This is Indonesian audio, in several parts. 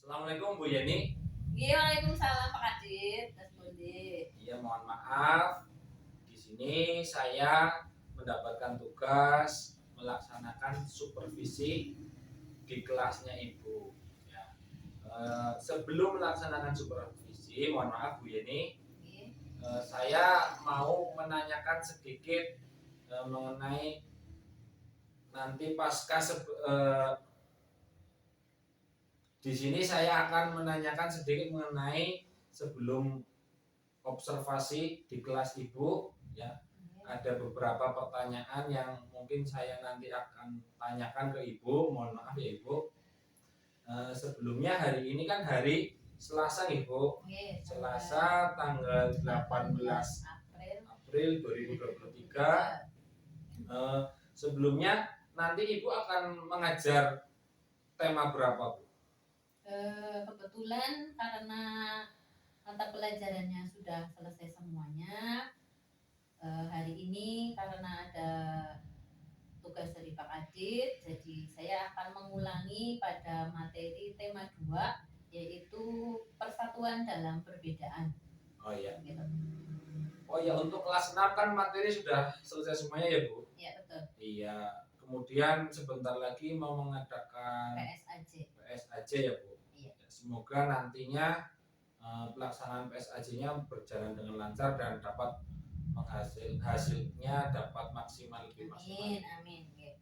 Assalamualaikum Bu Yeni. Iya, waalaikumsalam Pak Kadit. Mas Budi. Iya, mohon maaf. Di sini saya mendapatkan tugas melaksanakan supervisi di kelasnya Ibu. Ya. Sebelum melaksanakan supervisi, mohon maaf Bu Yeni, Iya. saya mau menanyakan sedikit mengenai nanti di sini saya akan menanyakan sedikit mengenai sebelum observasi di kelas Ibu ya. Ada beberapa pertanyaan yang mungkin saya nanti akan tanyakan ke Ibu. Mohon maaf ya Ibu. Sebelumnya hari ini kan hari Selasa Ibu. Iya, Selasa tanggal 18 April 2023. Sebelumnya nanti Ibu akan mengajar tema berapa Bu? Kebetulan karena mata pelajarannya sudah selesai semuanya, hari ini karena ada tugas dari Pak Kadit, jadi saya akan mengulangi pada materi tema 2, yaitu persatuan dalam perbedaan. Oh iya. Gitu. Oh ya, untuk kelas 6 kan materi sudah selesai semuanya ya Bu? Iya, betul. Iya. Kemudian sebentar lagi mau mengadakan PSAJ ya Bu. Iya. Semoga nantinya pelaksanaan PSAJ-nya berjalan dengan lancar dan dapat hasilnya dapat maksimal lebih maksimal. Amin. Ya.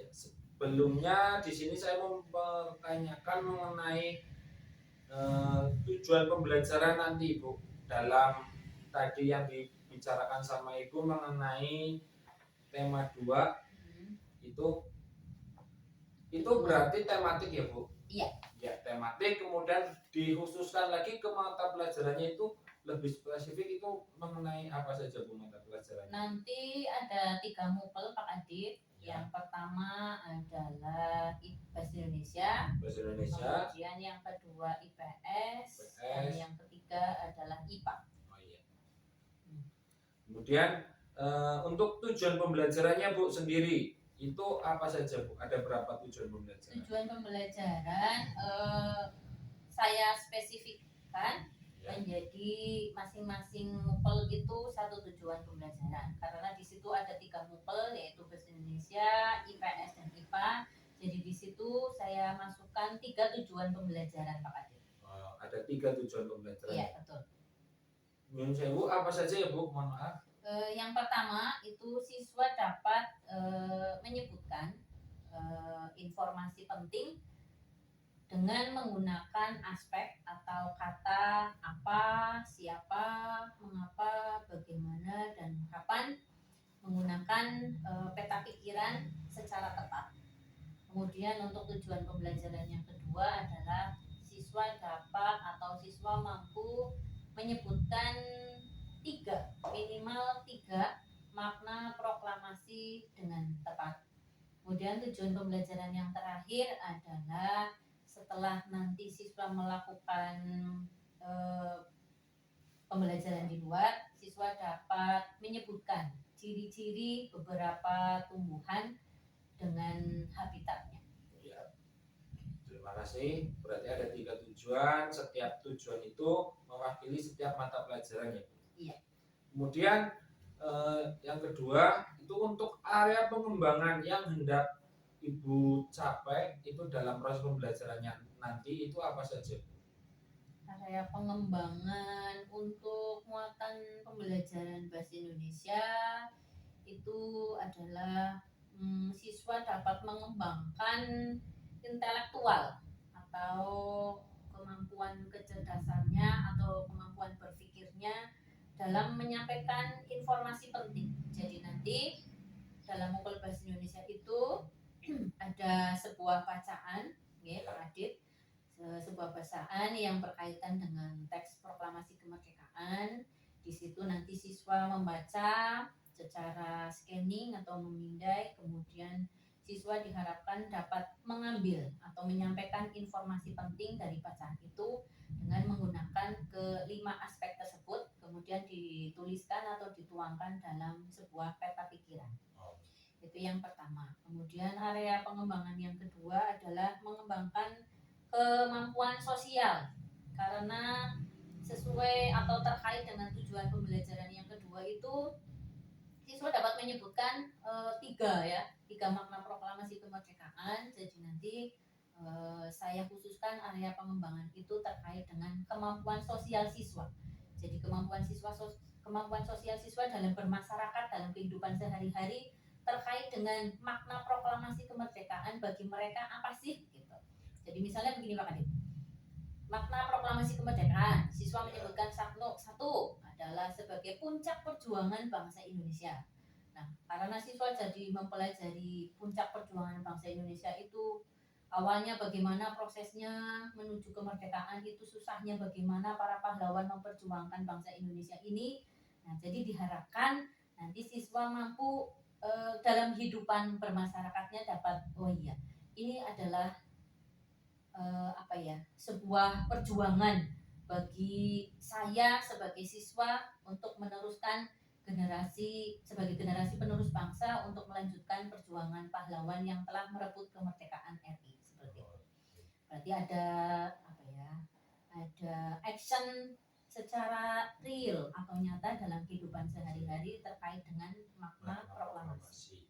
Sebelumnya di sini saya mau mempertanyakan mengenai tujuan pembelajaran nanti Bu, dalam tadi yang dibicarakan sama Ibu mengenai tema 2 itu berarti tematik ya Bu? Iya. Ya, tematik, kemudian dikhususkan lagi ke mata pelajarannya itu lebih spesifik itu mengenai apa saja Bu mata pelajarannya? Nanti ada 3 mupel Pak Adit. Ya. Yang pertama adalah Bahasa Indonesia. Kemudian yang kedua IPS. Dan yang ketiga adalah IPA. Oh iya. Kemudian untuk tujuan pembelajarannya Bu sendiri itu apa saja Bu? Ada berapa tujuan pembelajaran? Tujuan pembelajaran saya spesifikkan menjadi masing-masing mupel itu satu tujuan pembelajaran, karena di situ ada 3 mupel, yaitu Bahasa Indonesia, IPS dan IPA. Jadi di situ saya masukkan 3 tujuan pembelajaran Pak Adit. Ada 3 tujuan pembelajaran. Iya, betul. Nyun sewu apa saja ya Bu? Mohon maaf. Yang pertama itu siswa dapat menyebutkan informasi penting dengan menggunakan aspek atau kata apa, siapa, mengapa, bagaimana, dan kapan, menggunakan peta pikiran secara tepat. Kemudian untuk tujuan pembelajaran yang kedua adalah siswa dapat atau siswa mampu menyebutkan minimal 3 makna proklamasi dengan tepat. Kemudian tujuan pembelajaran yang terakhir adalah setelah nanti siswa melakukan pembelajaran di luar, siswa dapat menyebutkan ciri-ciri beberapa tumbuhan dengan habitatnya. Ya. Terima kasih. Berarti ada 3 tujuan. Setiap tujuan itu mewakili setiap mata pelajarannya. Iya. Kemudian yang kedua itu untuk area pengembangan yang hendak Ibu capai itu dalam proses pembelajarannya nanti itu apa saja? Area pengembangan untuk muatan pembelajaran bahasa Indonesia itu adalah siswa dapat mengembangkan intelektual atau kemampuan kecerdasannya atau kemampuan berpikirnya dalam menyampaikan informasi penting. Jadi nanti dalam mukul bahasa Indonesia itu ada sebuah bacaan, ya Pak Adit, sebuah bacaan yang berkaitan dengan teks proklamasi kemerdekaan. Di situ nanti siswa membaca secara scanning atau memindai, kemudian siswa diharapkan dapat mengambil atau menyampaikan informasi penting dari bacaan itu dengan menggunakan kelima aspek tersebut, kemudian dituliskan atau dituangkan dalam sebuah peta pikiran. Itu yang pertama. Kemudian area pengembangan yang kedua adalah mengembangkan kemampuan sosial, karena sesuai atau terkait dengan tujuan pembelajaran yang kedua itu siswa dapat menyebutkan tiga makna proklamasi kemerdekaan. Jadi nanti saya khususkan area pengembangan itu terkait dengan kemampuan sosial siswa. Jadi kemampuan sosial siswa dalam bermasyarakat, dalam kehidupan sehari-hari terkait dengan makna proklamasi kemerdekaan bagi mereka apa sih gitu. Jadi misalnya begini Pak Kadip, makna proklamasi kemerdekaan siswa menyebutkan satu adalah sebagai puncak perjuangan bangsa Indonesia. Nah, karena siswa jadi mempelajari puncak perjuangan bangsa Indonesia itu awalnya bagaimana prosesnya menuju kemerdekaan, itu susahnya bagaimana para pahlawan memperjuangkan bangsa Indonesia ini. Nah, jadi diharapkan nanti siswa mampu dalam kehidupan bermasyarakatnya dapat, oh iya, ini adalah sebuah perjuangan bagi saya sebagai siswa untuk meneruskan sebagai generasi penerus bangsa untuk melanjutkan perjuangan pahlawan yang telah merebut kemerdekaan RI, seperti itu. Berarti ada action secara real atau nyata dalam kehidupan sehari-hari terkait dengan makna proklamasi.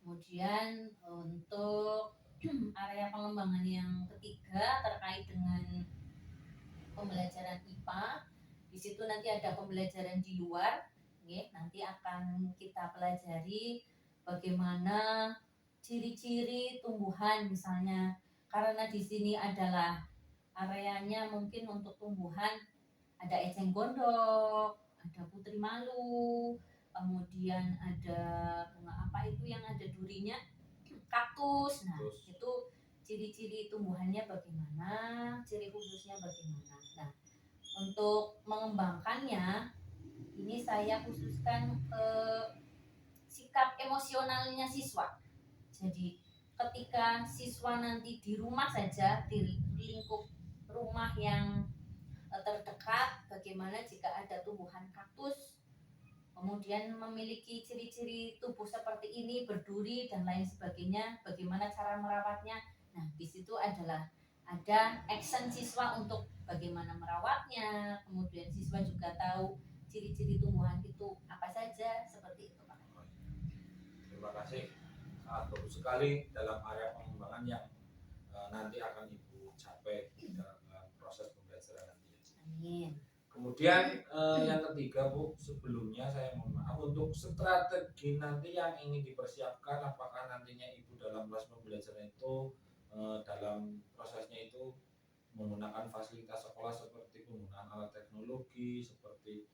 Kemudian untuk area pengembangan yang ketiga terkait dengan pembelajaran IPA, di situ nanti ada pembelajaran di luar, nanti akan kita pelajari bagaimana ciri-ciri tumbuhan misalnya, karena di sini adalah areanya mungkin untuk tumbuhan ada eceng gondok, ada putri malu, kemudian ada bunga apa itu yang ada durinya, kaktus. Nah, itu ciri-ciri tumbuhannya bagaimana, ciri khususnya bagaimana. Nah, untuk mengembangkannya ini saya khususkan sikap emosionalnya siswa. Jadi ketika siswa nanti di rumah saja, di lingkup rumah yang terdekat, bagaimana jika ada tumbuhan kaktus kemudian memiliki ciri-ciri tubuh seperti ini, berduri dan lain sebagainya, bagaimana cara merawatnya. Nah, di situ adalah ada action siswa untuk bagaimana merawatnya, kemudian siswa juga tahu ciri-ciri tumbuhan itu apa saja, seperti itu Pak. Terima kasih, sangat bagus sekali dalam area pengembangan yang nanti akan Ibu capai dalam proses pembelajaran nanti. Amin. Kemudian yang ketiga Bu, sebelumnya saya mohon maaf untuk strategi nanti yang ingin dipersiapkan, apakah nantinya Ibu dalam kelas pembelajaran itu dalam prosesnya itu menggunakan fasilitas sekolah seperti penggunaan alat teknologi, seperti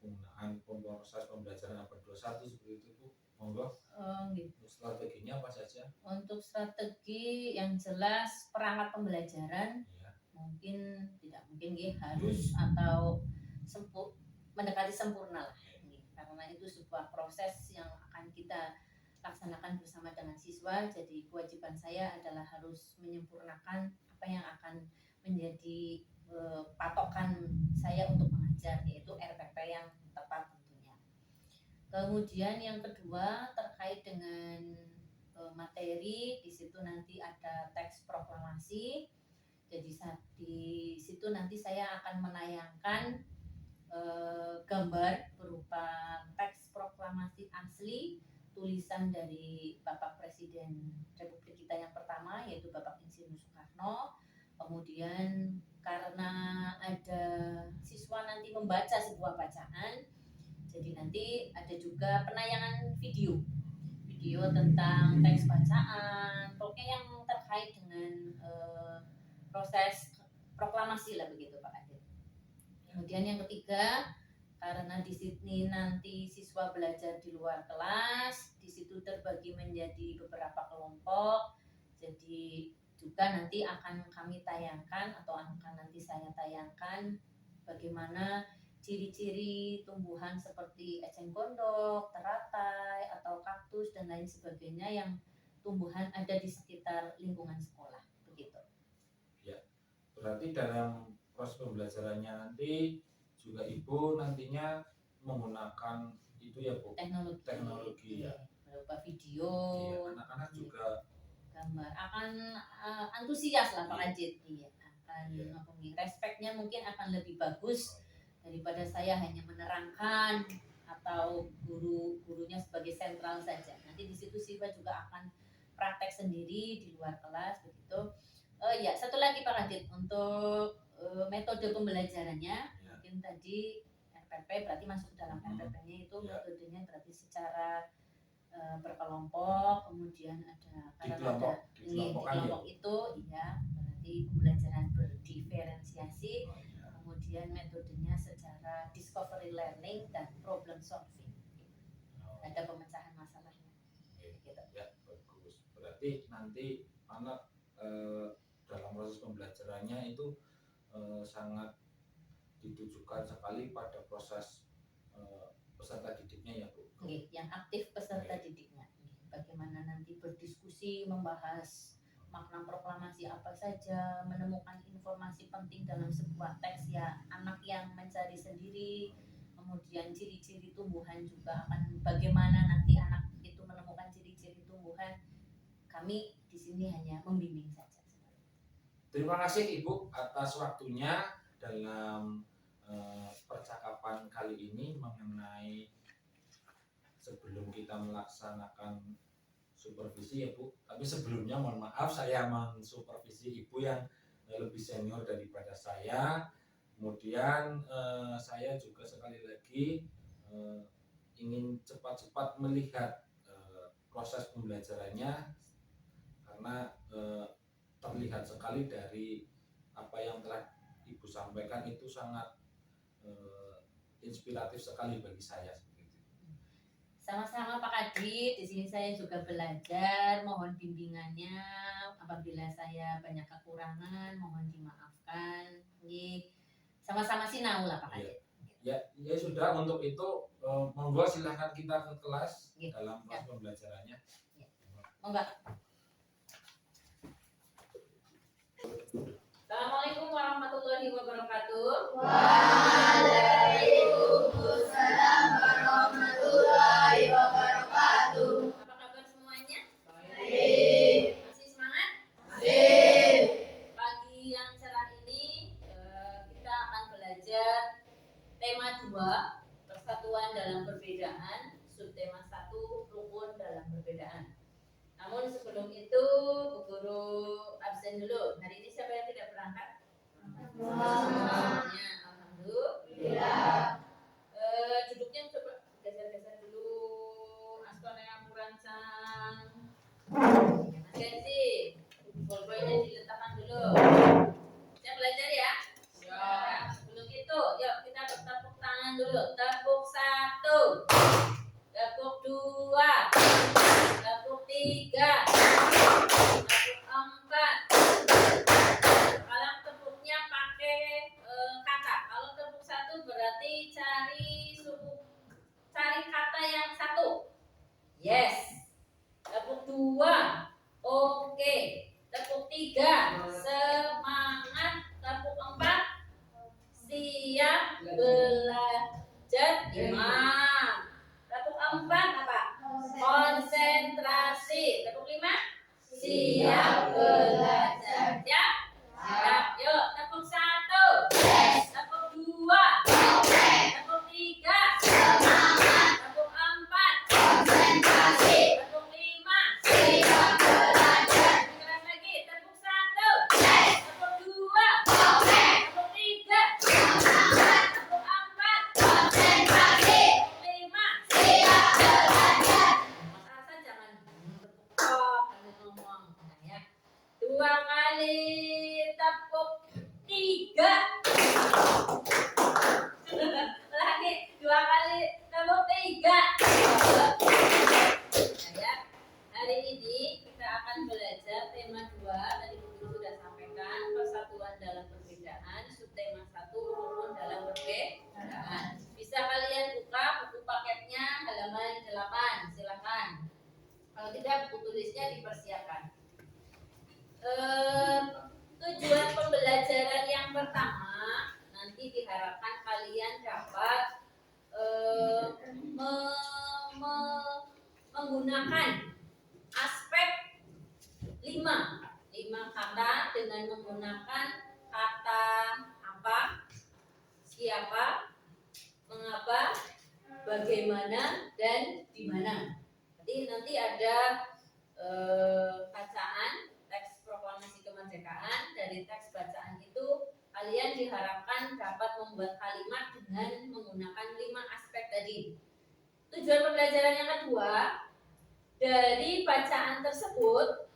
penggunaan proses pembelajaran abad 21 seperti itu Bu, monggo. Gitu. Strateginya apa saja? Untuk strategi yang jelas perangkat pembelajaran mungkin tidak mungkin harus atau mendekati sempurna lah, karena itu sebuah proses yang akan kita laksanakan bersama dengan siswa. Jadi kewajiban saya adalah harus menyempurnakan apa yang akan menjadi patokan saya untuk mengajar, yaitu RPP yang tepat tentunya. Kemudian yang kedua terkait dengan materi, di situ nanti ada teks proklamasi. Jadi di situ nanti saya akan menayangkan gambar berupa teks proklamasi asli, tulisan dari Bapak Presiden Republik kita yang pertama, yaitu Bapak Insinyur Soekarno. Kemudian karena ada siswa nanti membaca sebuah bacaan, jadi nanti ada juga penayangan video tentang teks bacaan, pokoknya yang terkait dengan proses proklamasi lah, begitu Pak Adil. Kemudian yang ketiga, karena di sini nanti siswa belajar di luar kelas, di situ terbagi menjadi beberapa kelompok, jadi juga nanti akan kami tayangkan atau akan nanti saya tayangkan bagaimana ciri-ciri tumbuhan seperti eceng gondok, teratai, atau kaktus dan lain sebagainya yang tumbuhan ada di sekitar lingkungan sekolah, begitu. Ya, berarti dalam proses pembelajarannya nanti juga Ibu nantinya menggunakan itu ya Bu, teknologi ya, berupa video, anak-anak juga gambar, akan antusias lah Pak Ajit, iya, akan Iya. respeknya mungkin akan lebih bagus daripada saya hanya menerangkan atau gurunya sebagai sentral saja. Nanti di situ siswa juga akan praktek sendiri di luar kelas begitu. Ya, satu lagi Pak Ajit untuk metode pembelajarannya, mungkin tadi RPP berarti masuk dalam RPP-nya itu metodenya berarti secara berkelompok, kemudian ada karena ada di kelompok itu ya berarti pembelajaran berdiferensiasi, kemudian metodenya secara discovery learning dan problem solving, ada pemecahan masalahnya. Gitu. Ya, bagus. Berarti nanti anak dalam proses pembelajarannya itu sangat ditujukan sekali pada proses peserta didiknya ya Bu. Yang aktif peserta didiknya. Bagaimana nanti berdiskusi, membahas makna proklamasi apa saja, menemukan informasi penting dalam sebuah teks ya, anak yang mencari sendiri, kemudian ciri-ciri tumbuhan juga akan bagaimana nanti anak itu menemukan ciri-ciri tumbuhan. Kami di sini hanya membimbing saja. Terima kasih Ibu atas waktunya dalam percakapan kali ini mengenai sebelum kita melaksanakan supervisi ya Bu. Tapi sebelumnya mohon maaf saya mensupervisi Ibu yang lebih senior daripada saya. Kemudian saya juga sekali lagi ingin cepat-cepat melihat proses pembelajarannya karena terlihat sekali dari apa yang telah Ibu sampaikan itu sangat inspiratif sekali bagi saya. Sama-sama Pak Kadit, di sini saya juga belajar, mohon bimbingannya. Apabila saya banyak kekurangan, mohon dimaafkan. Sama-sama sinau lah Pak Kadit. Ya sudah, untuk itu monggo silahkan kita ke kelas dalam proses pembelajarannya. Monggo. Assalamualaikum warahmatullahi wabarakatuh. Waalaikumsalam warahmatullahi wabarakatuh. Apa kabar semuanya? Baik. Masih semangat? Masih. Pagi yang cerah ini kita akan belajar tema 2, persatuan dalam perbedaan, subtema 1, rukun dalam perbedaan. Namun sebelum itu Bu Guru absen dulu. Hari ini siapa yang tidak berangkat? Semuanya, alhamdulillah. Duduknya coba geser-geser dulu. Aston yang merancang. Mas Gensi, bolpoinnya diletakkan dulu. Saya belajar ya. Siap. Sebelum itu, yuk kita bertepuk tangan dulu. Tepuk 1, tepuk 2, tepuk 3, tepuk 4. Kalau tepuknya pakai kata. Kalau tepuk 1 berarti cari kata yang 1. Yes. Tepuk 2. Oke. Tepuk 3. Semangat. Tepuk 4. Siap belajar. Imam. Tepuk 4 apa? Konsentrasi. Tepuk 5. Siap belajar. Siap? Siap. Yuk, tepuk 1. Tepuk 2. Tepuk 3. Tepuk 4. Konsentrasi. Tepuk 5. Siap belajar. Keras lagi. Tepuk 1. Tepuk 2. Tepuk 3. Tepuk 4. Konsentrasi. Tepuk 5. Siap belajar. Mas Hasan jangan tepuk tok sambil ngomong. Nah, ya. 2 kali tepuk 3. Lagi 2 kali tepuk 3. Nah, ya. Hari ini kita akan belajar tema 2. Tadi Bu Guru sudah sampaikan, persatuan dalam perbedaan, subtema 1, rukun dalam perbedaan. Bisa kalian buka buku paketnya halaman 8, silakan. Kalau tidak, buku tulisnya dipersiapkan. Tujuan pembelajaran yang pertama nanti diharapkan kalian dapat menggunakan aspek 5 siapa, mengapa, bagaimana, dan di mana. Jadi nanti ada bacaan teks proklamasi kemerdekaan. Dari teks bacaan itu kalian diharapkan dapat membuat kalimat dengan menggunakan 5 aspek tadi. Tujuan pembelajaran yang kedua, dari bacaan tersebut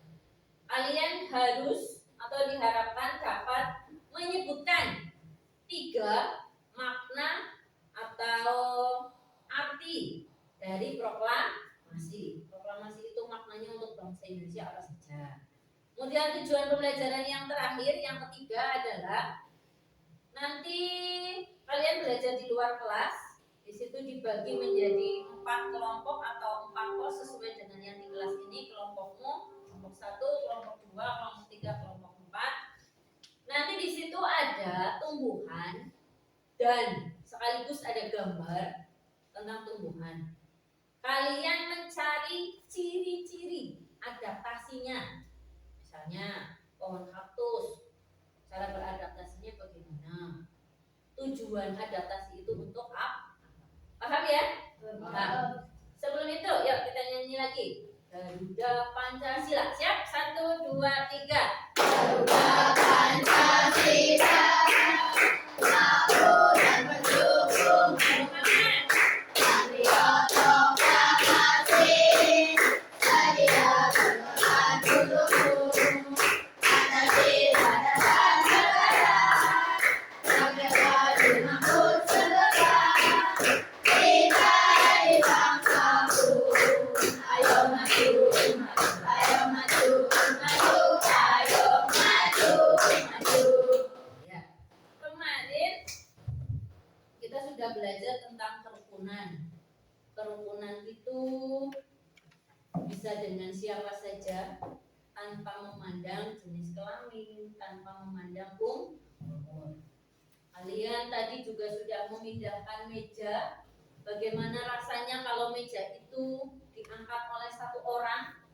kalian harus atau diharapkan dapat menyebutkan 3 makna atau arti dari proklamasi. Proklamasi itu maknanya untuk bangsa Indonesia apa saja. Kemudian tujuan pembelajaran yang terakhir, yang ketiga adalah nanti kalian belajar di luar kelas. Di situ dibagi menjadi 4 kelompok atau 4 pos sesuai dengan yang di kelas ini. Kelompokmu, kelompok 1, kelompok 2, kelompok 3, kelompok 4. Nanti di situ ada tumbuhan dan sekaligus ada gambar tentang tumbuhan. Kalian mencari ciri-ciri adaptasinya. Misalnya pohon kaktus, cara beradaptasinya bagaimana? Tujuan adaptasi itu untuk apa? Paham ya? Paham. Sebelum itu, yuk kita nyanyi lagi. Garuda Pancasila. Siap? 1, 2, 3. Garuda Pancasila, maju dan mendukung Satria proklamasi, sedia berdoa dulu Pancasila dan negara, bangga dimanapun segera, kita di bangsaku, ayo maju, ayo maju, maju, ayo maju, maju. Ya. Kemarin kita sudah belajar tentang kerukunan. Kerukunan itu bisa dengan siapa saja tanpa memandang jenis kelamin, tanpa memandang umur. Kalian tadi juga sudah memindahkan meja. Bagaimana rasanya kalau meja itu diangkat oleh 1 orang?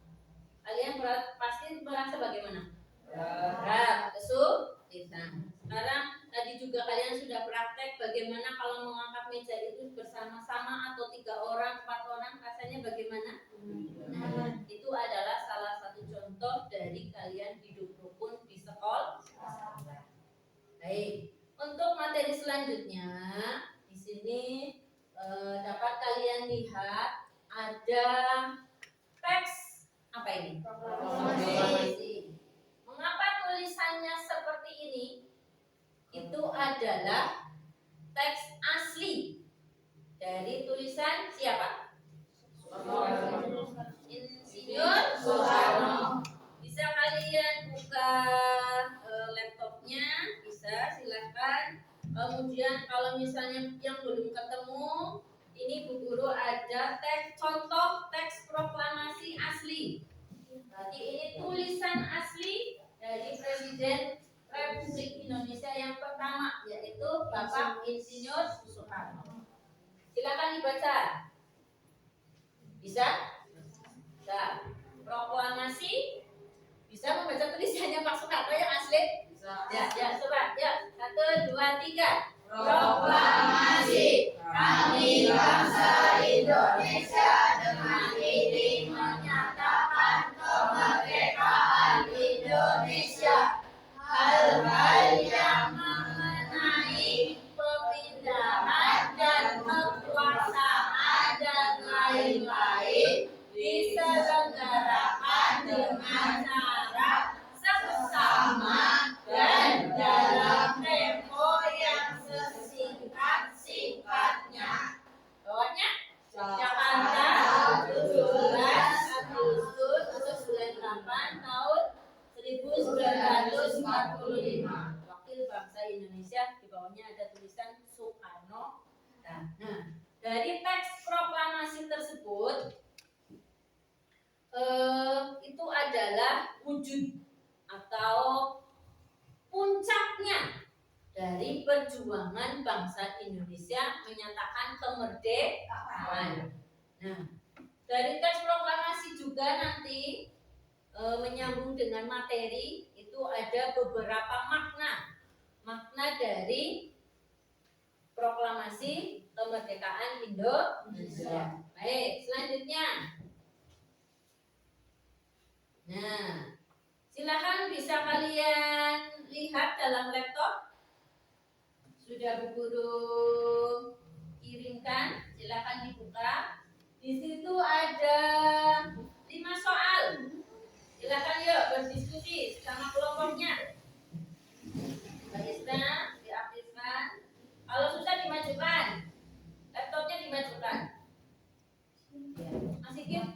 Kalian pasti merasa bagaimana? Berat, kesulitan. Sekarang tadi juga kalian sudah praktek bagaimana kalau mengangkat meja itu bersama-sama atau 3 orang, 4 orang, rasanya bagaimana? Nah, itu adalah salah satu contoh dari kalian hidup rukun di sekolah. Baik, untuk materi selanjutnya di sini dapat kalian lihat ada teks apa ini? Proklamasi. Mengapa tulisannya seperti ini? Itu adalah teks asli dari tulisan siapa? Insinyur Soekarno. Bisa kalian buka laptopnya, bisa silakan. Kemudian kalau misalnya yang belum ketemu, ini Bu Guru ada teks contoh teks proklamasi asli. Jadi ini tulisan asli dari Presiden Republik Indonesia yang pertama, yaitu Bapak Insinyur Soekarno. Silakan dibaca. Bisa? Bisa. Proklamasi. Bisa membaca tulisannya Pak Soekarno yang asli? Bisa. Ya, coba. Ya, 1, 2, 3. Proklamasi, kami bangsa Indonesia dengan ini menyatakan kemerdekaan Indonesia. Hal-hal yang mengenai pemindahan dan kekuasaan dan lain-lain diselenggarakan dengan cara seksama dan dalam tempo yang sesingkat-singkatnya. Bawahnya Jakarta 17 Agustus 98 tahun 1945. Wakil bangsa Indonesia, di bawahnya ada tulisan Soekarno. Nah, dari teks proklamasi tersebut itu adalah wujud atau puncaknya dari perjuangan bangsa Indonesia menyatakan kemerdekaan. Nah, dari teks proklamasi juga nanti menyambung dengan materi itu ada beberapa makna dari Indonesia. Baik, selanjutnya. Nah, silakan bisa kalian lihat dalam laptop. Sudah Bu Guru kirimkan, silakan dibuka. Di situ ada 5 soal. Silakan yuk berdiskusi sama kelompoknya. Barisnya diaktifkan. Kalau susah dimajukan, laptopnya dimajukan. Ya. Mas Sigit,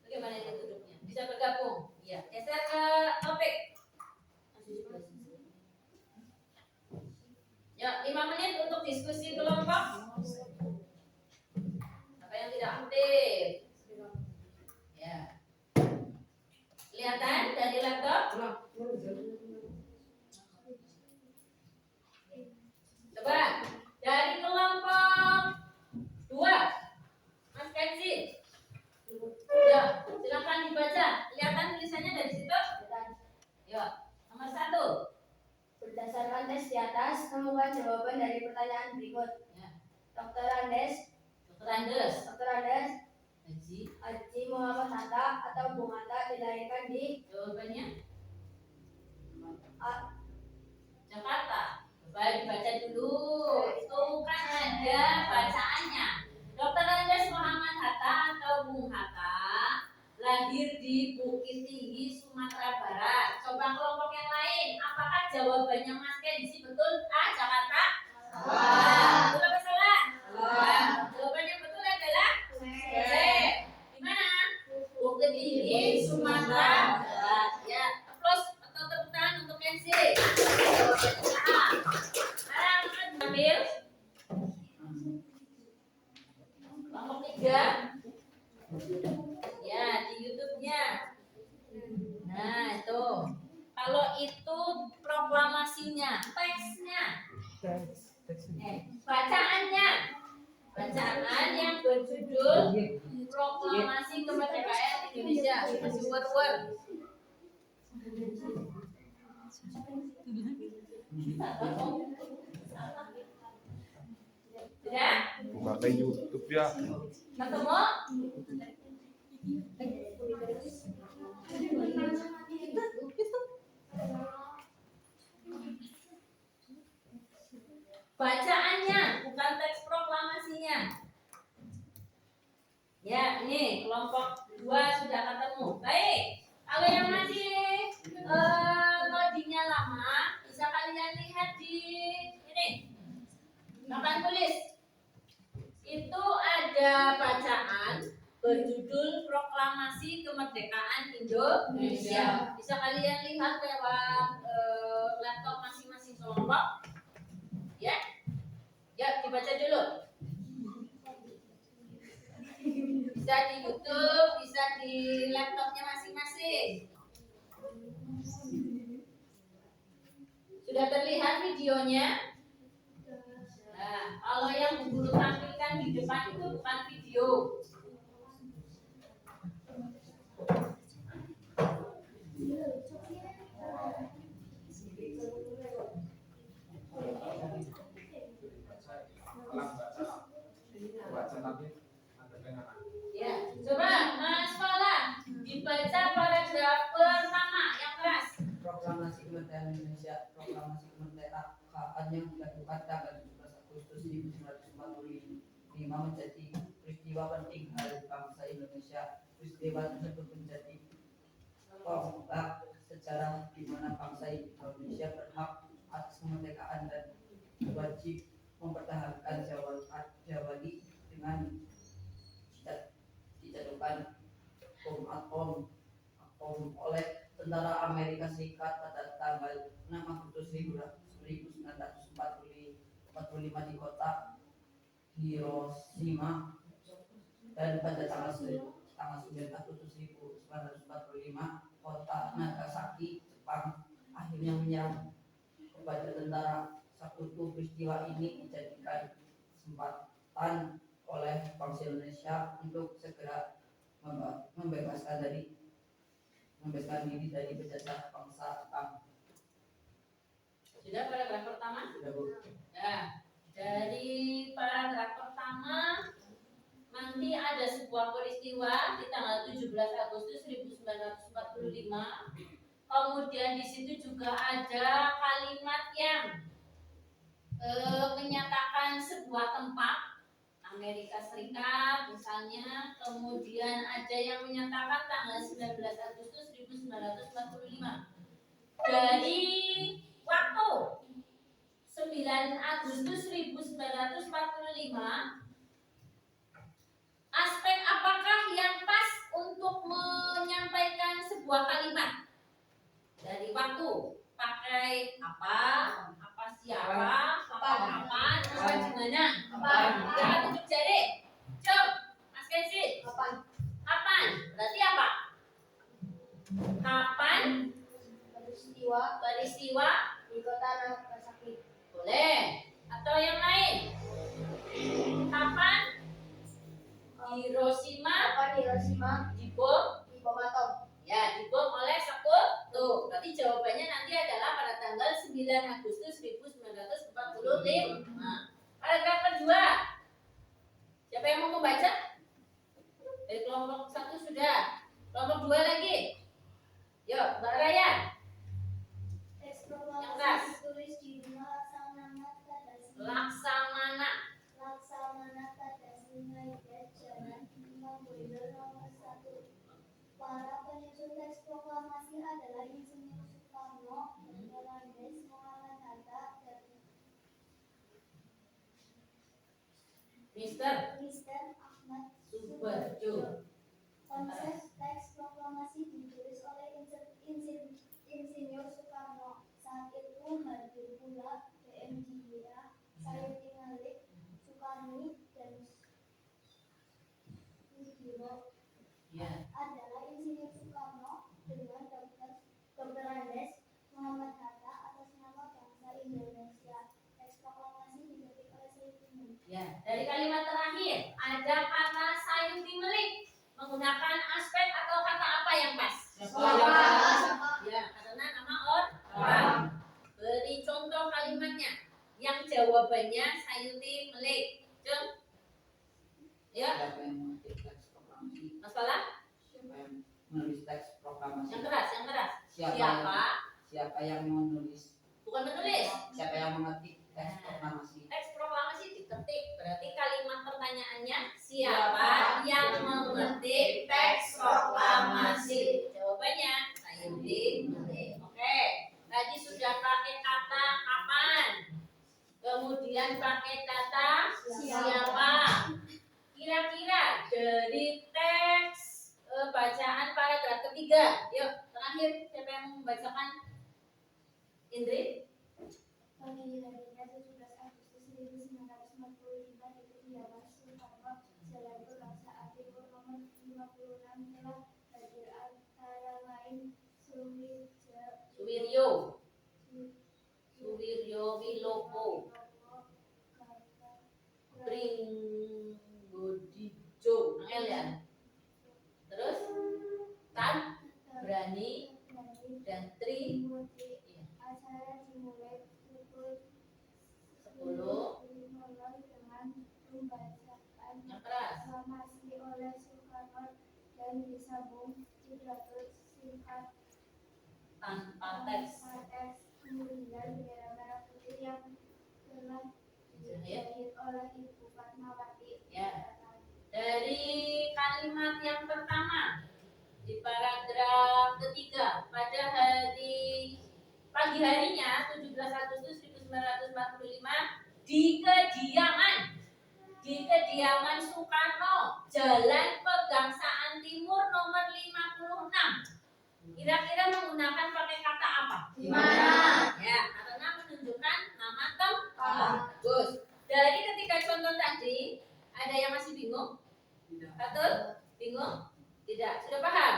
bagaimana ini duduknya? Bisa bergabung? Ya. Geser ke topik. Ya, 5 menit untuk diskusi kelompok. Apa yang tidak aktif? Ya. Kelihatan dari laptop? Coba dari kelompok 2, Mas Kenzi. Ya, silakan dibaca. Kelihatan tulisannya dari situ? Ya, nomor 1. Berdasarkan tes di atas, temukan jawaban dari pertanyaan berikut. Ya. Dr. Andes, Dr. Andes. Haji Muhammad Hatta atau Bung Hatta dilahirkan di Jawabannya A. Jakarta. Coba dibaca dulu. Tuh kan ada bacaannya. Dr. Andes Muhammad Hatta atau Bung Hatta lahir di Bukit Tinggi, Sumatera Barat. Coba kelompok yang lain, apakah jawabannya Mas Kenzi betul? A. Jakarta. Betul apa salah? Jawaban yang betul adalah C. Di mana? Bukit Tinggi, Sumatera Barat. Ya, applause atau tepuk tangan untuk Kenzi. Jawabannya A. Sekarang ambil kelompok 3. Ya, di YouTube-nya. Nah, itu. Kalau itu proklamasinya, teksnya. Bacaannya. Bacaan yang berjudul Proklamasi Kemerdekaan Indonesia. Masih word-word. Sudah? Pakai YouTube ya. Ketemu? Bacaannya, bukan teks proklamasinya. Ya, ini kelompok 2 sudah ketemu. Baik, kalau yang masih loadingnya lama, bisa kalian lihat di ini. Papan tulis. Itu ada bacaan berjudul Proklamasi Kemerdekaan Indonesia. Bisa kalian lihat lewat laptop masing-masing kelompok. Ya, ya dibaca dulu. Bisa di YouTube, bisa di laptopnya masing-masing. Sudah terlihat videonya? Nah, kalau yang Bu Guru tampilkan di depan itu bukan video. Baca tapi ada pengaruh. Ya, coba Mas Fala dibaca paragraf pertama yang keras. Proklamasi Kemerdekaan Indonesia. Proklamasi kemerdekaan yang dilakukan tanggal 17 Agustus 1945 menjadi peristiwa penting hari bangsa Indonesia. Peristiwa tersebut menjadi tonggak sejarah di mana bangsa Indonesia berhak atas kemerdekaan dan wajib mempertahankan jawali dengan dijatuhkan atom oleh tentara Amerika Serikat pada tanggal 6 Agustus 1945 di kota Hiroshima dan pada tanggal 9 Agustus 1945 kota Nagasaki, Jepang akhirnya menyerang kepada tentara Sekutu. Peristiwa ini dijadikan kesempatan oleh bangsa Indonesia untuk segera membebaskan diri dari penjajah bangsa Jepang. Sudah paragraf pertama? Sudah, Bu. Ya, dari paragraf pertama pertama, nanti ada sebuah peristiwa di tanggal 17 Agustus 1945. Kemudian di situ juga ada kalimat yang menyatakan sebuah tempat Amerika Serikat misalnya. Kemudian ada yang menyatakan tanggal 19 Agustus 1945. Dari waktu 9 Agustus 1945, aspek apakah yang pas untuk menyampaikan sebuah kalimat? Dari waktu, pakai apa siapa, kapan, gimana? Jangan tunjuk jari. Coba, Mas Kenzi. Kapan? Berarti apa? Kapan? Peristiwa di kota Nagasaki. boleh. Atau yang lain? Kapan? Hiroshima dibom? Bom atom. Ya, dibom oleh sekutu. Berarti jawabannya nanti adalah pada tanggal 9 Agustus 1945. Paragraf kedua. Siapa yang mau membaca? Dari kelompok 1 sudah. Kelompok 2 lagi. Yuk, Mbak Raya. Teks Yang keras. proklamasi ditulis di rumah Laksamana. Tada Singaida Jalan Imam Bonjol nomor 1. Para penyusun teks proklamasi adalah Insinyur Soekarno, Dr. Andes, Muhammad Hatta, dan Mr. Ahmad Subarjo. Konsep teks proklamasi ditulis oleh Insinyur Soekarno. Saat itu hadir pula BMDIA, Sayuti Malik, Soekarni, dan Sudiro. Ya. Adalah Insinyur Soekarno dengan Dr. Andes, Muhammad Hatta atas nama bangsa Indonesia. Teks proklamasi diketik oleh Sayuti Malik. Ya, dari kalimat terakhir ada kata Sayuti Melik. Menggunakan aspek atau kata apa yang pas? Ya, karena nama orang. Beri contoh kalimatnya. Yang jawabannya Sayuti Melik. Jom. Ya, Siapa yang menulis teks proklamasi? masalah? Siapa yang menulis teks proklamasi? Yang keras. Siapa yang menulis? Bukan menulis. Siapa yang mengetik teks proklamasi? Teks proklamasi diketik. Berarti kalimat pertanyaannya siapa yang mengetik teks proklamasi? Jawabannya Sayuti Melik. Oke. Tadi sudah pakai kata kapan. Kemudian pakai kata siapa. Kira-kira dari teks bacaan paragraf ketiga. Yuk, terakhir siapa yang membacakan? Indri? Pemilihannya 17 Agustus 1945 di kediaman Soekarno, Jalan Kebangsaan Timur nomor 56 telah hadir antara lain Suwiryo Wiloko Pringgodijo angel ya. Terus Tan Berani dan Tri. Acara dimulai pukul 10 dengan pembacaan yang keras. proklamasi oleh Soekarno dan disambung pidato singkat Tanpa teks. kemudian bendera merah putih yang telah dijahit oleh Ibu Fatmawati. Ya. Dari kalimat yang pertama di paragraf ketiga, pada hari pagi harinya 17 Agustus 1945 di kediaman Soekarno, Jalan Pegangsaan Timur nomor 56. Kira-kira menggunakan pakai kata apa? Di mana? Ya, karena menunjukkan nama tempat. Bagus. Dari ketiga contoh tadi, ada yang masih bingung? Betul? Bingung? Tidak. Sudah paham?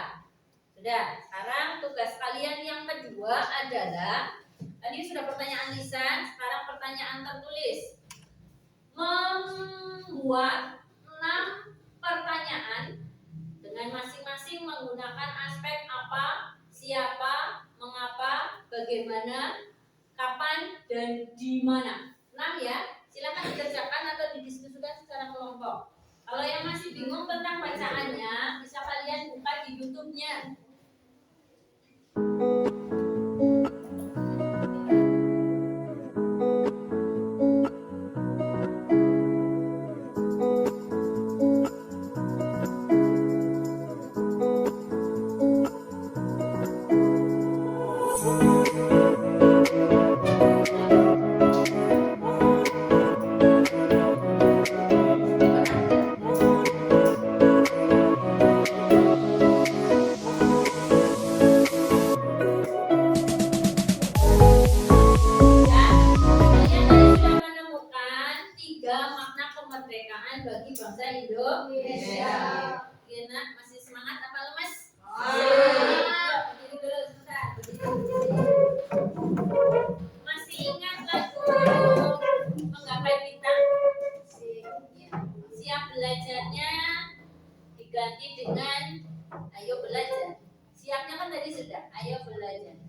Sudah. Sekarang tugas kalian yang kedua adalah, tadi sudah pertanyaan lisan, sekarang pertanyaan tertulis. Membuat 6 pertanyaan dengan masing-masing menggunakan aspek apa, siapa, mengapa, bagaimana, kapan, dan di mana. 6 ya. Silakan dikerjakan atau didiskusikan secara kelompok. bingung tentang bacaannya, bisa kalian buka di YouTube-nya. Kalian sudah menemukan 3 makna kemerdekaan bagi bangsa Indonesia. Oke, nak, masih semangat apa lemes? Berdiri dulu sebentar. Masih ingat lagu Menggapai Bintang? Ya. Siap belajarnya diganti dengan ayo belajar. Siapnya kan tadi sudah, ayo belajar.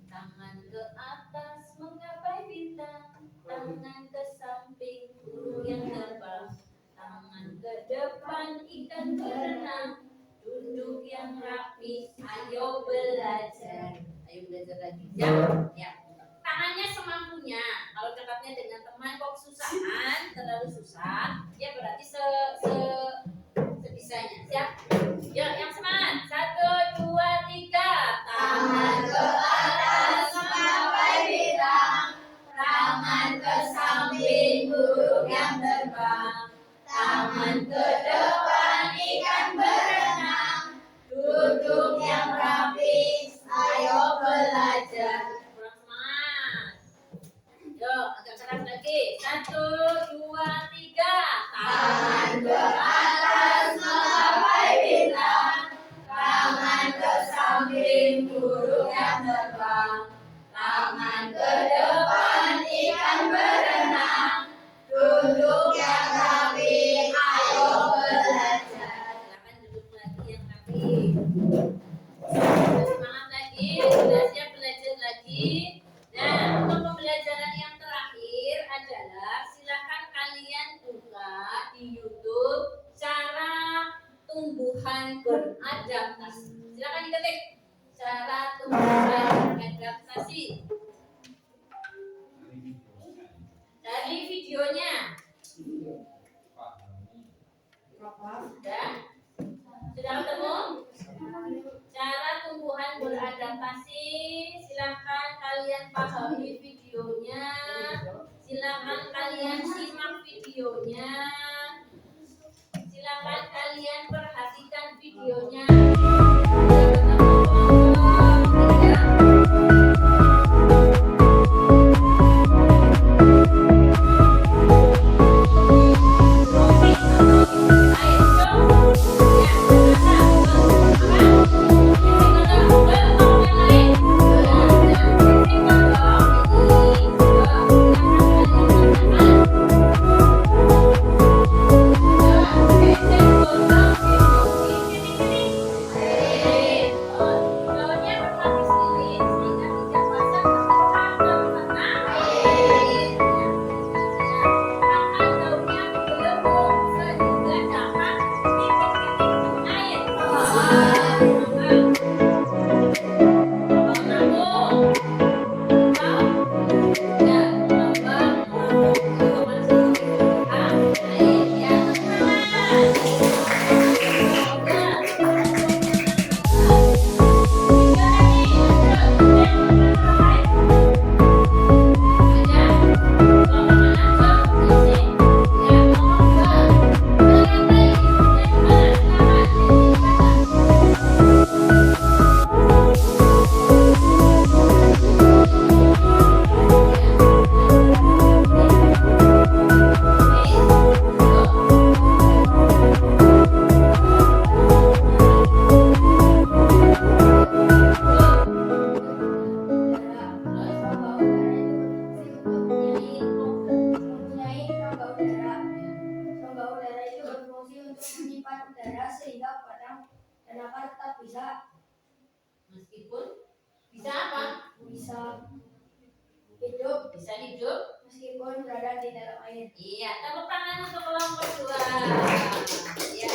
Tangan ke atas menggapai bintang, tangan ke samping burung yang terbang, tangan ke depan ikan berenang, duduk yang rapi, ayo belajar. Ayo belajar lagi. Ya, ya. Tangannya semampunya. Kalau cakapnya dengan teman kok kesusahan, terlalu susah, ya berarti sebisanya. Siap? Ya, yang semangat. 1, 2, 3. Tangan ke atas menggapai bintang, tangan ke samping burung yang terbang, tangan ke depan ikan berenang, duduk yang rapi, ayo belajar. Kurang semangat. Yuk, agak keras lagi. 1, 2, 3. Tangan ke atas menggapai bintang, tangan ke samping burung yang terbang, tangan ke depan ikan berenang, duduk yang rapi, ayo belajar. Silakan duduk lagi yang rapi. Semangat lagi, sudah siap belajar lagi. Nah, untuk pembelajaran yang terakhir adalah silakan kalian buka di YouTube cara tumbuhan beradaptasi. Silakan diketik cara tumbuhan beradaptasi. Dari videonya. Sudah ketemu? Cara tumbuhan beradaptasi. Silakan kalian pahami videonya. Silakan kalian simak videonya. Silakan kalian perhatikan videonya. bisa hidup meskipun berada di dalam air. Iya, tepuk tangan untuk kelompok 2. Iya.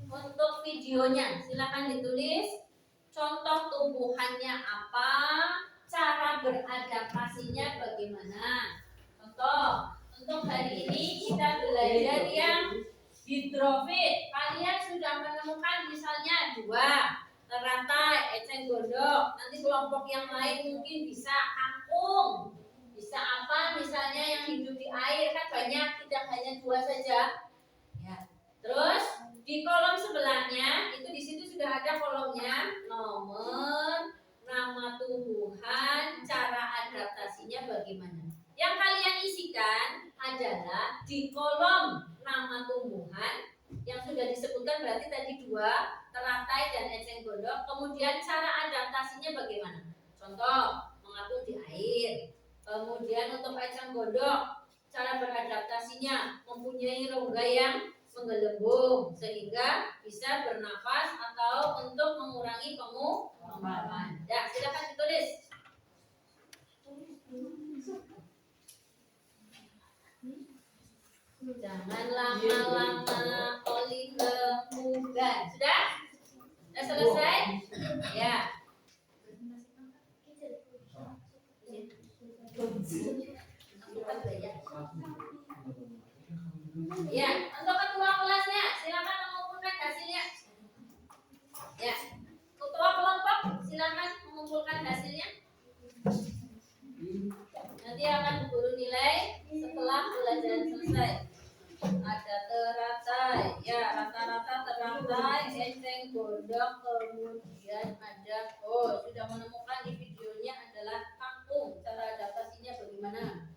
Untuk videonya silakan ditulis contoh tumbuhannya apa, cara beradaptasinya bagaimana. Contoh, untuk hari ini kita belajar yang hidrofit. Kalian sudah menemukan misalnya 2 teratai, eceng gondok. Nanti kelompok yang lain mungkin bisa kangkung, bisa apa misalnya yang hidup di air, kan banyak, tidak hanya 2 saja. Ya. Terus di kolom sebelahnya itu di situ sudah ada kolomnya nomor, nama tumbuhan, cara adaptasinya bagaimana. Yang kalian isikan adalah di kolom nama tumbuhan yang sudah disebutkan, berarti tadi 2 teratai dan eceng gondok. Kemudian cara adaptasinya bagaimana? Contoh, mengapung di air. Kemudian untuk eceng gondok, cara beradaptasinya mempunyai rongga yang menggelembung sehingga bisa bernafas atau untuk mengurangi penguapan. Ya, silakan ditulis. Jangan lama-lama oli kemudian. Sudah? Sudah selesai? Ya. Ya, untuk ketua kelasnya silakan mengumpulkan hasilnya. Ya, ketua kelompok silakan mengumpulkan hasilnya. Nanti akan guru nilai setelah pelajaran selesai. Ada teratai, ya rata-rata teratai, eceng gondok, kemudian ada sudah menemukan di videonya adalah kangkung. Cara adaptasinya bagaimana?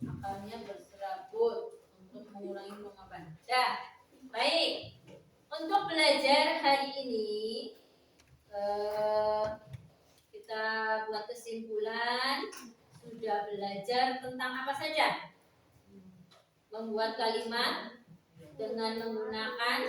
Akarnya berserabut untuk mengurangi penguapan. Ya, baik. Untuk belajar hari ini kita buat kesimpulan. Sudah belajar tentang apa saja? Membuat kalimat dengan menggunakan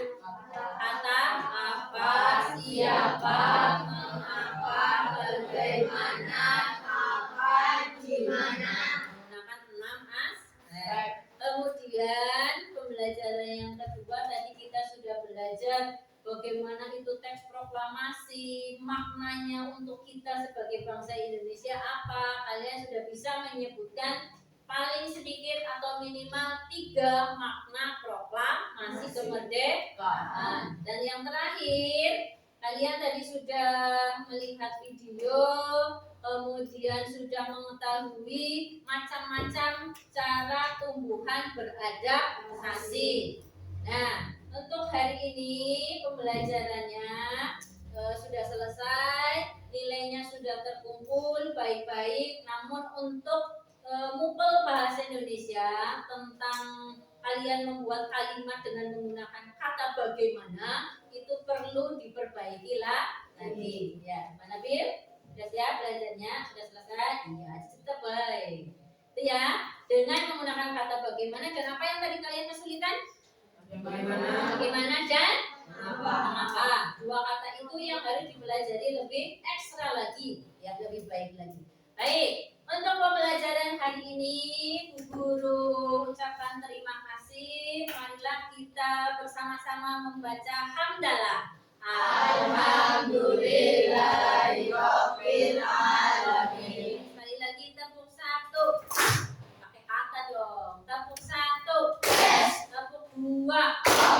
kata apa, siapa, mengapa, bagaimana, kapan, di mana. Menggunakan 6 aspek. Kemudian pembelajaran yang kedua tadi kita sudah belajar bagaimana itu teks proklamasi, maknanya untuk kita sebagai bangsa Indonesia apa. Kalian sudah bisa menyebutkan paling sedikit atau minimal 3 makna proklamasi kemerdekaan. Dan yang terakhir, kalian tadi sudah melihat video, kemudian sudah mengetahui macam-macam cara tumbuhan beradaptasi. Nah, untuk hari ini pembelajarannya sudah selesai, nilainya sudah terkumpul baik-baik. Namun untuk mupel bahasa Indonesia tentang kalian membuat kalimat dengan menggunakan kata bagaimana itu perlu diperbaiki lagi. Ya, mana Bil? Sudah siap belajarnya? Sudah selesai? Iya, tetap baik. Itu ya, dengan menggunakan kata bagaimana dan apa yang tadi kalian kesulitan? Bagaimana dan mengapa. 2 kata itu yang harus dipelajari lebih ekstra lagi, ya lebih baik lagi. Baik. Untuk pembelajaran hari ini, Bu Guru ucapkan terima kasih. Marilah kita bersama-sama membaca hamdalah. Alhamdulillahirabbil alamin. Sekali lagi tepuk 1. Pakai kata dong. Tepuk 1. Tepuk 2.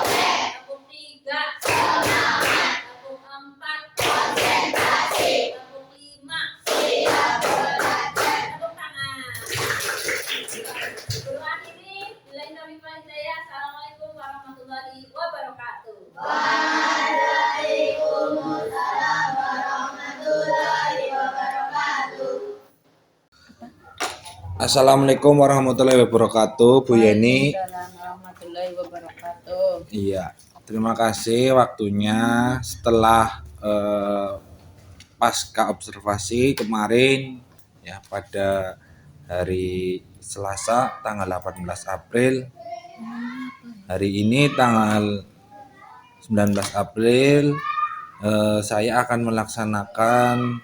Tepuk 3. Tepuk 4. Konsentrasi. Tepuk 5. Siap belajar. Tepuk tangan. Guru akhiri, billahi taufiq wal hidayah. Assalamualaikum warahmatullahi wabarakatuh. Waalaikumsalam warahmatullahi wabarakatuh. Assalamualaikum warahmatullahi wabarakatuh, Bu Yeni. Waalaikumsalam warahmatullahi wabarakatuh. Iya, terima kasih waktunya setelah pasca observasi kemarin ya pada hari Selasa tanggal 18 April. Hari ini tanggal 19 April saya akan melaksanakan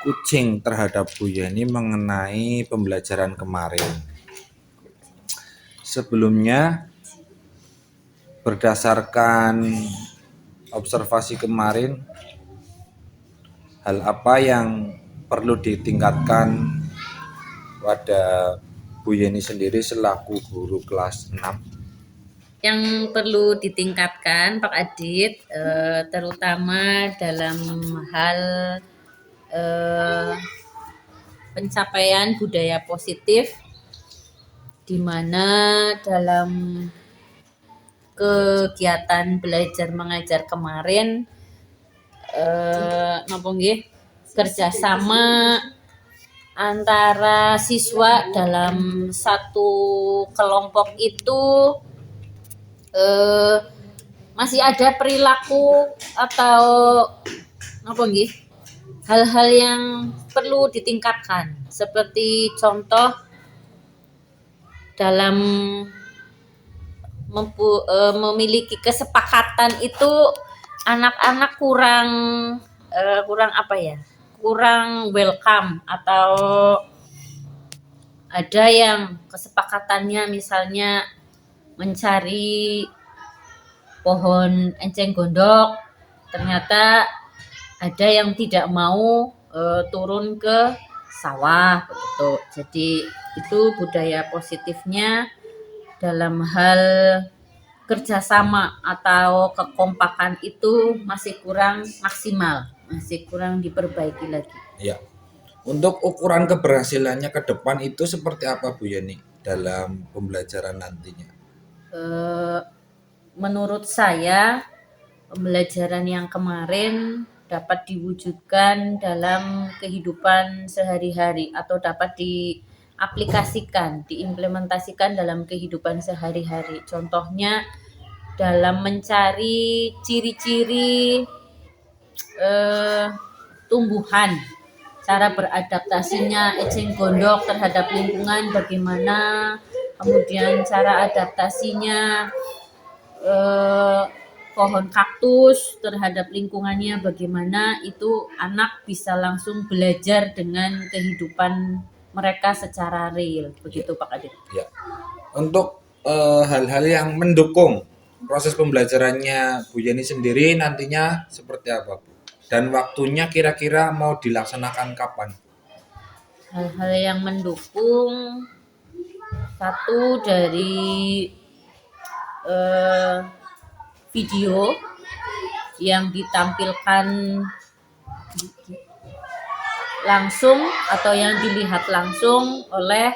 kucing terhadap Bu Yeni mengenai pembelajaran kemarin. Sebelumnya berdasarkan observasi kemarin, hal apa yang perlu ditingkatkan pada Bu Yeni sendiri selaku guru kelas 6? Yang perlu ditingkatkan Pak Adit, terutama dalam hal pencapaian budaya positif, di mana dalam kegiatan belajar mengajar kemarin kerjasama antara siswa dalam satu kelompok itu masih ada perilaku atau hal-hal yang perlu ditingkatkan, seperti contoh dalam memiliki kesepakatan itu anak-anak kurang welcome, atau ada yang kesepakatannya misalnya mencari pohon enceng gondok, ternyata ada yang tidak mau turun ke sawah begitu. Jadi itu budaya positifnya dalam hal kerjasama atau kekompakan itu masih kurang maksimal, masih kurang diperbaiki lagi. Ya. Untuk ukuran keberhasilannya ke depan itu seperti apa Bu Yeni dalam pembelajaran nantinya? Menurut saya pembelajaran yang kemarin dapat diwujudkan dalam kehidupan sehari-hari atau dapat diaplikasikan, diimplementasikan dalam kehidupan sehari-hari. Contohnya dalam mencari ciri-ciri tumbuhan, cara beradaptasinya eceng gondok terhadap lingkungan bagaimana, kemudian cara adaptasinya pohon kaktus terhadap lingkungannya bagaimana, itu anak bisa langsung belajar dengan kehidupan mereka secara real, begitu Pak Adit. Ya. Untuk hal-hal yang mendukung proses pembelajarannya Bu Yeni sendiri nantinya seperti apa Bu? Dan waktunya kira-kira mau dilaksanakan kapan? Hal-hal yang mendukung, satu dari video yang ditampilkan langsung atau yang dilihat langsung oleh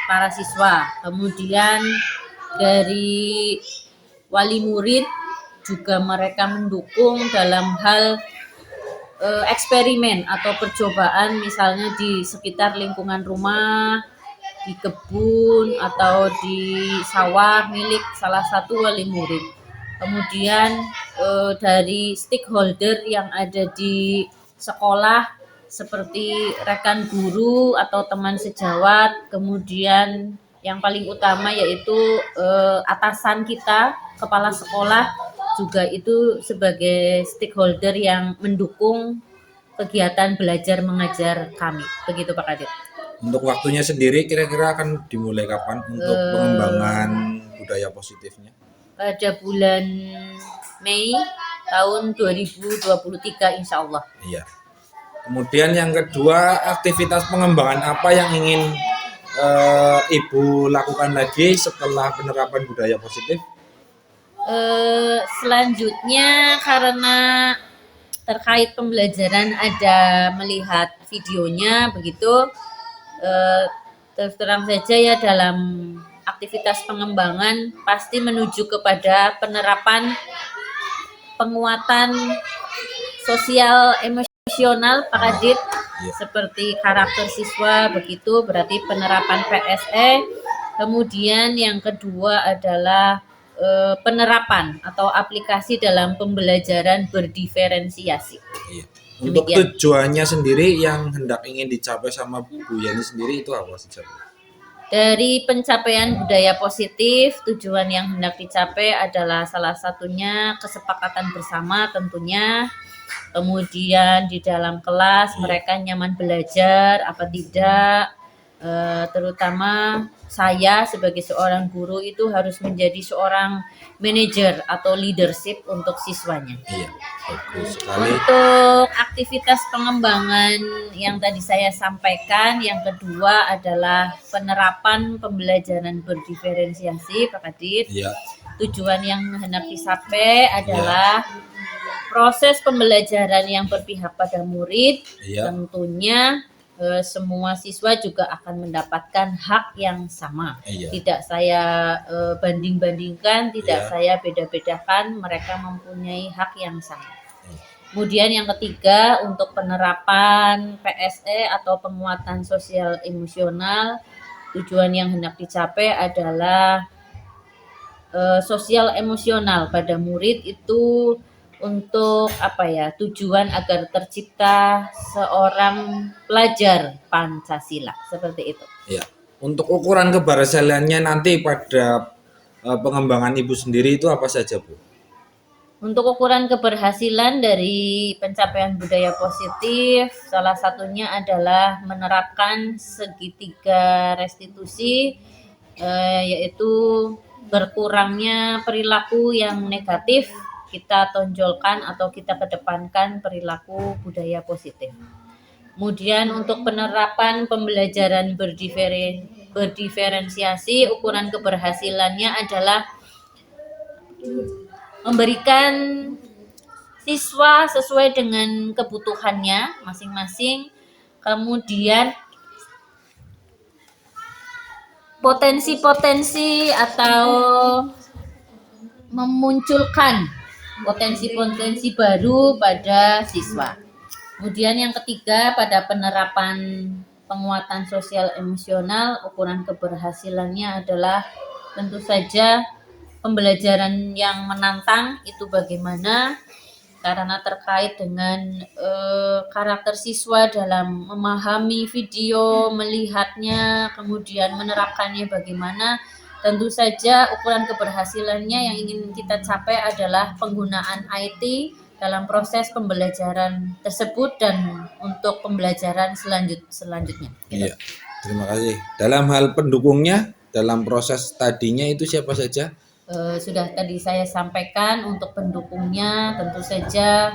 para siswa. Kemudian dari wali murid juga mereka mendukung dalam hal eksperimen atau percobaan, misalnya di sekitar lingkungan rumah, di kebun atau di sawah milik salah satu wali murid. Kemudian dari stakeholder yang ada di sekolah seperti rekan guru atau teman sejawat, kemudian yang paling utama yaitu atasan kita, kepala sekolah, juga itu sebagai stakeholder yang mendukung kegiatan belajar mengajar kami. Begitu Pak Kadit. Untuk waktunya sendiri kira-kira akan dimulai kapan untuk pengembangan budaya positifnya? Pada bulan Mei tahun 2023 insya Allah. Iya. Kemudian yang kedua, aktivitas pengembangan apa yang ingin Ibu lakukan lagi setelah penerapan budaya positif? Selanjutnya, karena terkait pembelajaran ada melihat videonya begitu, terus terang saja ya, dalam aktivitas pengembangan pasti menuju kepada penerapan penguatan sosial emosional Pak Adit, seperti karakter siswa begitu, berarti penerapan PSE. Kemudian yang kedua adalah penerapan atau aplikasi dalam pembelajaran berdiferensiasi. Iya. Untuk tujuannya sendiri yang hendak ingin dicapai sama Bu Yani sendiri itu apa saja? Dari pencapaian budaya positif, tujuan yang hendak dicapai adalah salah satunya kesepakatan bersama tentunya. Kemudian di dalam kelas mereka nyaman belajar apa tidak. Terutama saya sebagai seorang guru itu harus menjadi seorang manajer atau leadership untuk siswanya. Iya, bagus sekali. Untuk aktivitas pengembangan yang tadi saya sampaikan, yang kedua adalah penerapan pembelajaran berdiferensiasi, Pak Kadit. Iya, Tujuan yang hendak dicapai adalah proses pembelajaran yang berpihak pada murid. iya, Tentunya semua siswa juga akan mendapatkan hak yang sama. iya, Tidak saya banding-bandingkan, tidak Iya. saya beda-bedakan, mereka mempunyai hak yang sama. Kemudian yang ketiga, untuk penerapan PSE atau penguatan sosial emosional, tujuan yang hendak dicapai adalah sosial emosional pada murid itu untuk tujuan agar tercipta seorang pelajar Pancasila, seperti itu. iya. Untuk ukuran keberhasilannya nanti pada pengembangan ibu sendiri itu apa saja, Bu? Untuk ukuran keberhasilan dari pencapaian budaya positif, salah satunya adalah menerapkan segitiga restitusi, yaitu berkurangnya perilaku yang negatif, kita tonjolkan atau kita kedepankan perilaku budaya positif. Kemudian untuk penerapan pembelajaran berdiferensiasi, ukuran keberhasilannya adalah memberikan siswa sesuai dengan kebutuhannya masing-masing, kemudian potensi-potensi atau memunculkan potensi-potensi baru pada siswa. Kemudian yang ketiga, pada penerapan penguatan sosial emosional, ukuran keberhasilannya adalah tentu saja pembelajaran yang menantang itu bagaimana, karena terkait dengan karakter siswa dalam memahami video, melihatnya, kemudian menerapkannya bagaimana. Tentu saja ukuran keberhasilannya yang ingin kita capai adalah penggunaan IT dalam proses pembelajaran tersebut dan untuk pembelajaran selanjutnya. Iya, terima kasih. Dalam hal pendukungnya, dalam proses tadinya itu siapa saja? Sudah tadi saya sampaikan untuk pendukungnya tentu saja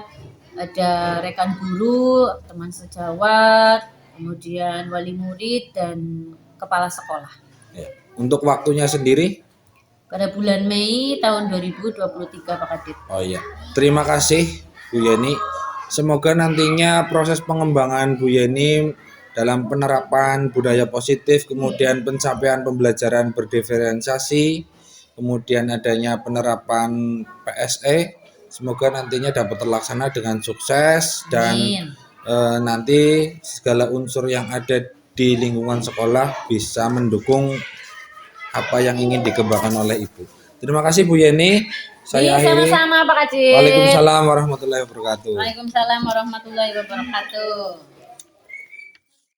ada rekan guru, teman sejawat, kemudian wali murid dan kepala sekolah. Ya. Untuk waktunya sendiri? Pada bulan Mei tahun 2023, Pak Kadit. Oh iya, terima kasih Bu Yeni. Semoga nantinya proses pengembangan Bu Yeni dalam penerapan budaya positif, kemudian pencapaian pembelajaran berdiferensiasi, kemudian adanya penerapan PSE, semoga nantinya dapat terlaksana dengan sukses dan Amin. nanti segala unsur yang ada di lingkungan sekolah bisa mendukung apa yang ingin dikembangkan oleh Ibu. Terima kasih Bu Yeni. Saya akhiri. Sama-sama Pak Kadit. Waalaikumsalam warahmatullahi wabarakatuh. Waalaikumsalam warahmatullahi wabarakatuh.